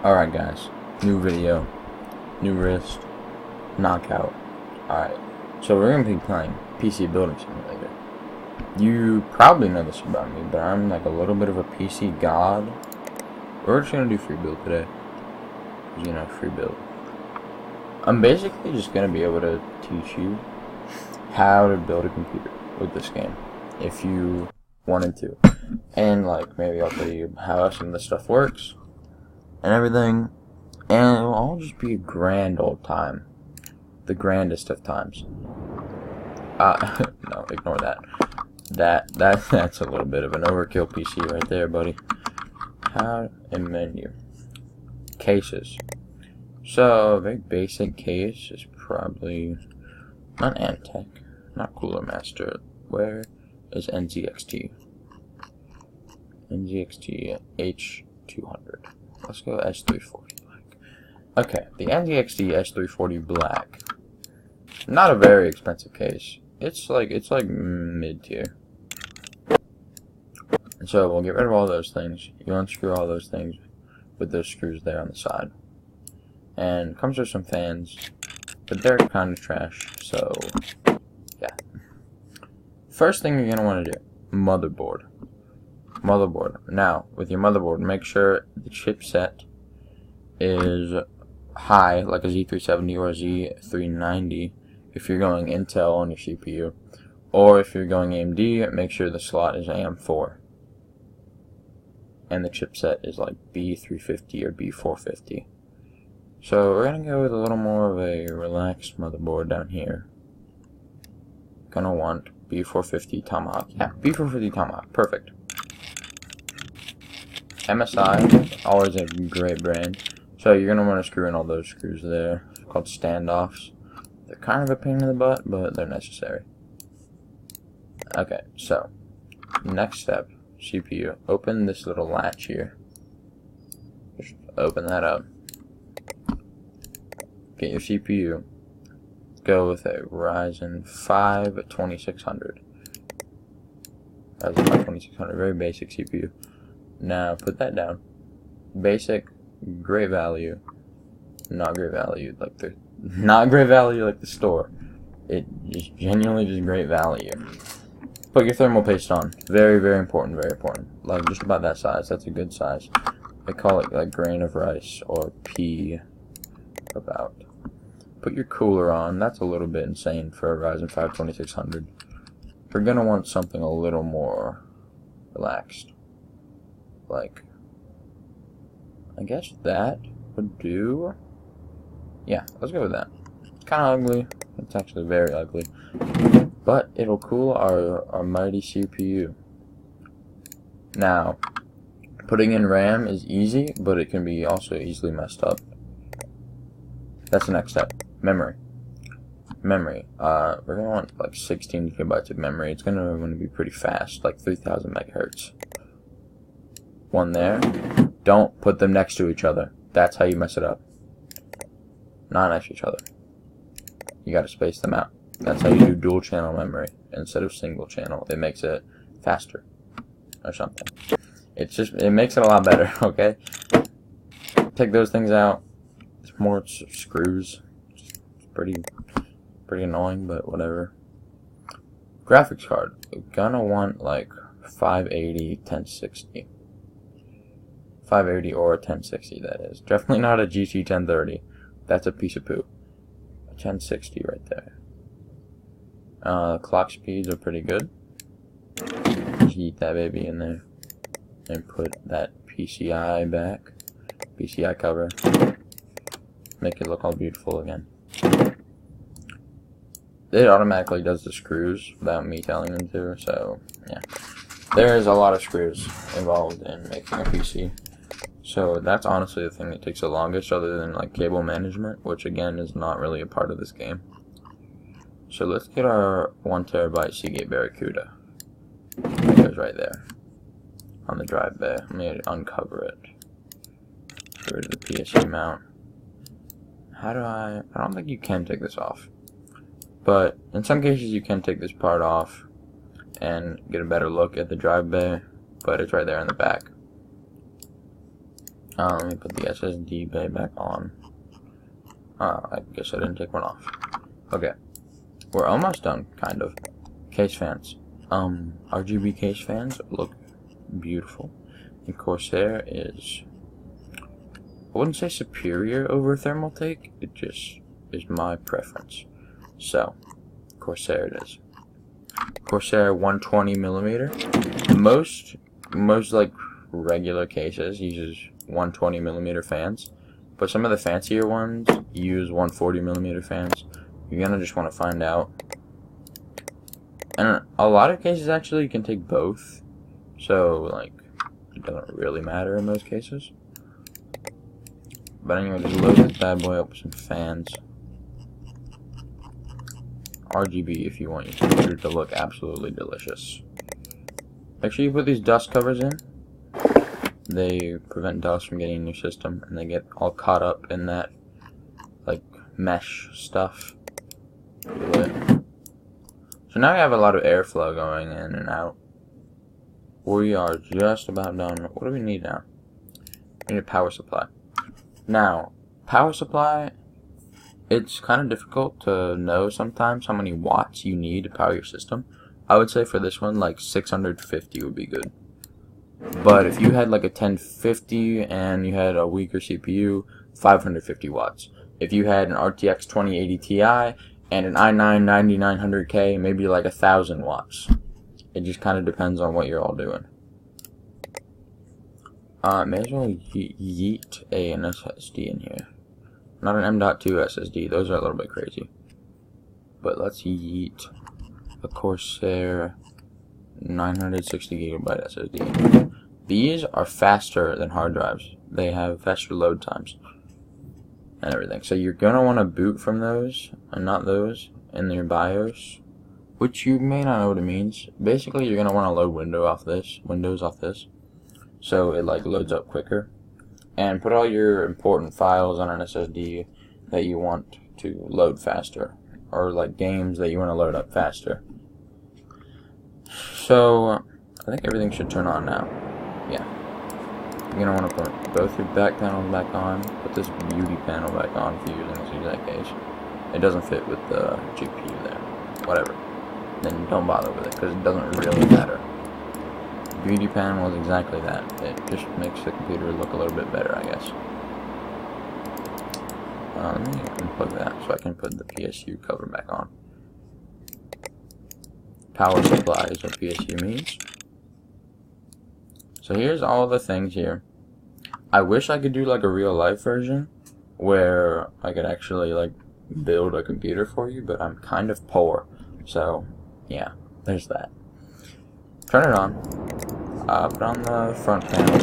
Alright guys, new video, new wrist, knockout. Alright, so we're going to be playing PC Building Simulator. You probably know this about me, but I'm like a little bit of a PC god. We're just going to do free build today. You know, free build. I'm basically just going to be able to teach you how to build a computer with this game, if you wanted to. And like, maybe I'll tell you how some of this stuff works and everything, and it'll all just be a grand old time. The grandest of times. No, ignore that. That's a little bit of an overkill PC right there, buddy. How a menu. Cases. So, a very basic case is probably not Antec, not Cooler Master. Where is NZXT? NZXT H200. Let's go S340 black. Okay, the NZXT S340 black. Not a very expensive case. It's like mid tier. And so we'll get rid of all those things. You unscrew all those things with those screws there on the side. And comes with some fans, but they're kind of trash. So yeah. First thing you're gonna want to do, motherboard. Now, with your motherboard, make sure the chipset is high, like a Z370 or a Z390 if you're going Intel on your CPU. Or if you're going AMD, make sure the slot is AM4. And the chipset is like B350 or B450. So we're going to go with a little more of a relaxed motherboard down here. Gonna want B450 Tomahawk. Yeah, B450 Tomahawk. Perfect. MSI, always a great brand. So you're going to want to screw in all those screws there. It's called standoffs. They're kind of a pain in the butt, but they're necessary. Okay, so next step, CPU. Open this little latch here. Just open that up. Get your CPU. Go with a Ryzen 5 2600. Ryzen 5 2600, very basic CPU. Now put that down. Basic, great value, not great value like the store. It just genuinely just great value. Put your thermal paste on. Very, very important, very important. Like just about that size. That's a good size. I call it like grain of rice or pea about. Put your cooler on. That's a little bit insane for a Ryzen 5 2600. We're gonna want something a little more relaxed. Like, I guess that would do. Yeah, let's go with that. It's kind of ugly. It's actually very ugly. But it'll cool our mighty CPU. Now, putting in RAM is easy, but it can be also easily messed up. That's the next step. Memory. We're going to want like 16 gigabytes of memory. It's going to be pretty fast, like 3000 megahertz. One there. Don't put them next to each other. That's how you mess it up. Not next to each other. You gotta space them out. That's how you do dual channel memory instead of single channel. It makes it faster or something. It makes it a lot better, okay? Take those things out. It's more screws. It's pretty annoying, but whatever. Graphics card. You're gonna want like 580, 1060. 580 or a 1060, that is. Definitely not a GT 1030. That's a piece of poo. A 1060 right there. Clock speeds are pretty good. Just eat that baby in there. And put that PCI back. PCI cover. Make it look all beautiful again. It automatically does the screws without me telling them to, so yeah. There is a lot of screws involved in making a PC. So that's honestly the thing that takes the longest, other than like cable management, which again is not really a part of this game. So let's get our 1TB Seagate Barracuda. It goes right there on the drive bay. Let me uncover it. Get rid of the PSU mount. How do I don't think you can take this off, but in some cases you can take this part off and get a better look at the drive bay. But it's right there in the back. Let me put the SSD bay back on. I guess I didn't take one off. Okay, we're almost done, kind of. Case fans. RGB case fans look beautiful. And Corsair is, I wouldn't say superior over Thermaltake, it just is my preference. So, Corsair it is. Corsair 120mm. Most like regular cases uses 120mm fans, but some of the fancier ones use 140mm fans. You're gonna just want to find out. And a lot of cases actually you can take both, so like it doesn't really matter in most cases. But anyway, just load this bad boy up with some fans. RGB if you want your computer to look absolutely delicious. Make sure you put these dust covers in. They prevent dust from getting in your system, and they get all caught up in that like mesh stuff. So now we have a lot of airflow going in and out. We are just about done. What do we need now? We need a power supply. Now, power supply, it's kind of difficult to know sometimes how many watts you need to power your system. I would say for this one, like 650 would be good. But if you had like a 1050 and you had a weaker CPU, 550 watts. If you had an RTX 2080 Ti and an i9 9900K, maybe like 1000 watts. It just kind of depends on what you're all doing. May as well yeet an SSD in here. Not an M.2 SSD, those are a little bit crazy. But let's yeet a Corsair 960GB SSD. These are faster than hard drives. They have faster load times and everything. So you're going to want to boot from those and not those in your BIOS, which you may not know what it means. Basically, you're going to want to load Windows off this, so it like loads up quicker. And put all your important files on an SSD that you want to load faster, or like games that you want to load up faster. So I think everything should turn on now. Yeah. You're going to want to put both your back panels back on, put this beauty panel back on if you're using this exact case. It doesn't fit with the GPU there. Whatever. Then don't bother with it, because it doesn't really matter. Beauty panel is exactly that. It just makes the computer look a little bit better, I guess. Let me unplug that so I can put the PSU cover back on. Power supply is what PSU means. So here's all the things here. I wish I could do like a real life version where I could actually like build a computer for you, but I'm kind of poor. So yeah, there's that. Turn it on. Put on the front panel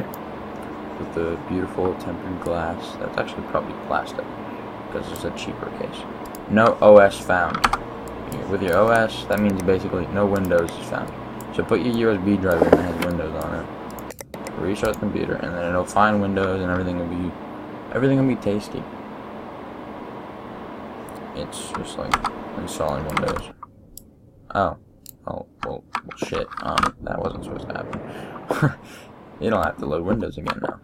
with the beautiful tempered glass. That's actually probably plastic because it's a cheaper case. No OS found. With your OS, that means basically no Windows is found. So put your USB drive in that has Windows on it. Restart the computer, and then it'll find Windows, and everything will be tasty. It's just like installing Windows. Oh, well, shit. That wasn't supposed to happen. You don't have to load Windows again now.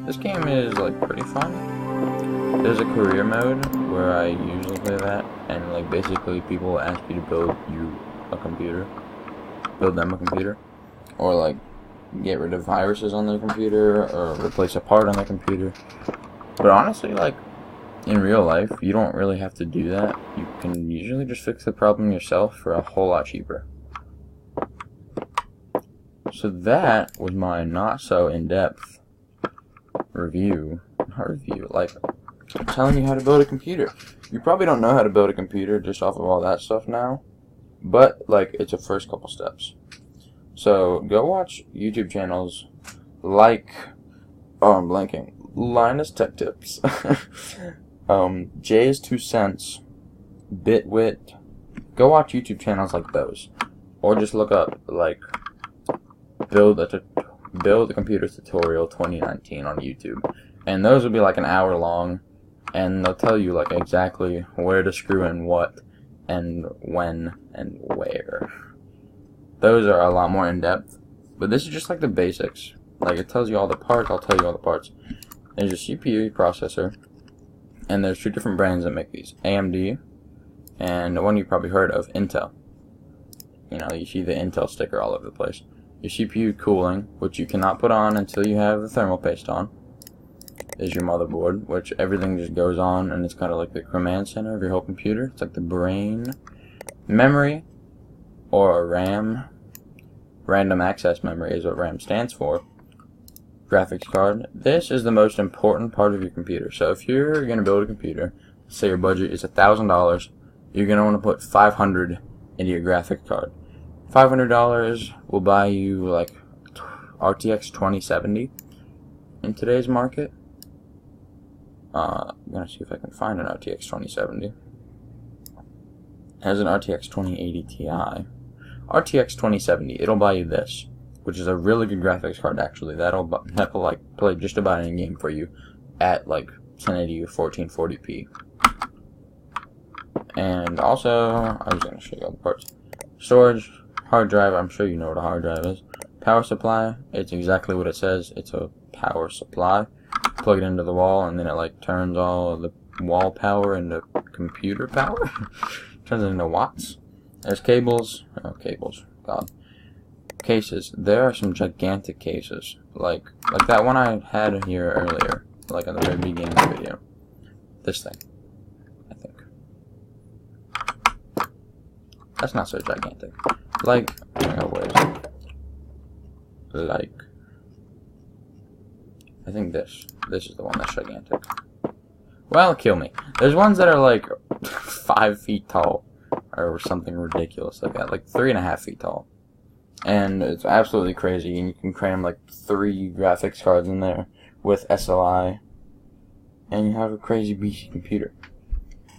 This game is like pretty fun. There's a career mode where I usually play that, and like basically people will ask you to build them a computer, or like get rid of viruses on their computer, or replace a part on their computer. But honestly, like in real life, you don't really have to do that. You can usually just fix the problem yourself for a whole lot cheaper. So that was my not so in-depth review. Not review, like telling you how to build a computer. You probably don't know how to build a computer just off of all that stuff now, but like it's the first couple steps. So go watch YouTube channels like, I'm blanking, Linus Tech Tips, Jay's 2 Cents, Bitwit. Go watch YouTube channels like those, or just look up like build a computer tutorial 2019 on YouTube, and those will be like an hour long, and they'll tell you like exactly where to screw in what, and when, and where. Those are a lot more in depth, but this is just like the basics. Like, it tells you all the parts. I'll tell you all the parts. There's your CPU, your processor, and there's 2 different brands that make these: AMD, and the one you probably heard of, Intel. You know, you see the Intel sticker all over the place. Your CPU cooling, which you cannot put on until you have the thermal paste on, is your motherboard, which everything just goes on, and it's kind of like the command center of your whole computer. It's like the brain. Memory, or a RAM, random access memory is what RAM stands for. Graphics card. This is the most important part of your computer. So if you're going to build a computer, say your budget is $1,000, you're going to want to put $500 into your graphics card. $500 will buy you like RTX 2070 in today's market. I'm going to see if I can find an RTX 2070. It has an RTX 2080 Ti. RTX 2070, it'll buy you this, which is a really good graphics card actually. That'll like play just about any game for you at like 1080 or 1440p. And also, I was going to show you all the parts. Storage, hard drive, I'm sure you know what a hard drive is. Power supply, it's exactly what it says. It's a power supply. Plug it into the wall, and then it like turns all of the wall power into computer power. Turns it into watts. There's cables. Oh, cables. God. Cases. There are some gigantic cases. Like that one I had here earlier. Like at the very beginning of the video. This thing. I think. That's not so gigantic. Like, oh, where is it? Like, I think this is the one that's gigantic. Well, kill me. There's ones that are like 5 feet tall, or something ridiculous like that, like 3.5 feet tall, and it's absolutely crazy. And you can cram like 3 graphics cards in there with SLI, and you have a crazy beastie computer.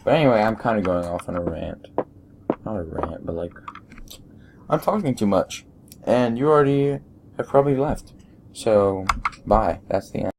But anyway, I'm kind of going off on a rant. Not a rant, but like, I'm talking too much, and you already have probably left. So, bye. That's the end.